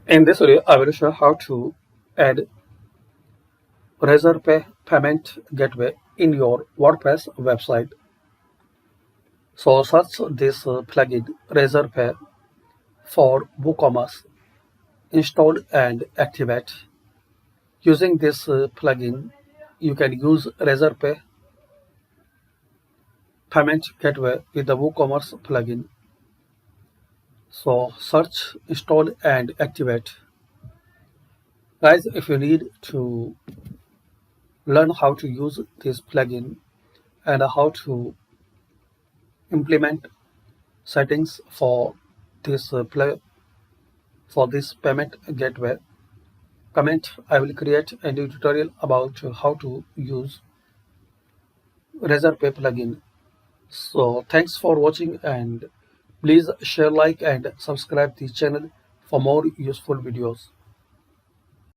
In this video, I will show how to add RazorPay payment gateway in your WordPress website. So search this plugin RazorPay for WooCommerce, install and activate. Using this plugin, you can use RazorPay payment gateway with the WooCommerce plugin. So search, install and activate. Guys, if you need to learn how to use this plugin and how to implement settings for this payment gateway, comment. I will create a new tutorial about how to use RazorPay plugin. So thanks for watching, and please share, like and subscribe the channel for more useful videos.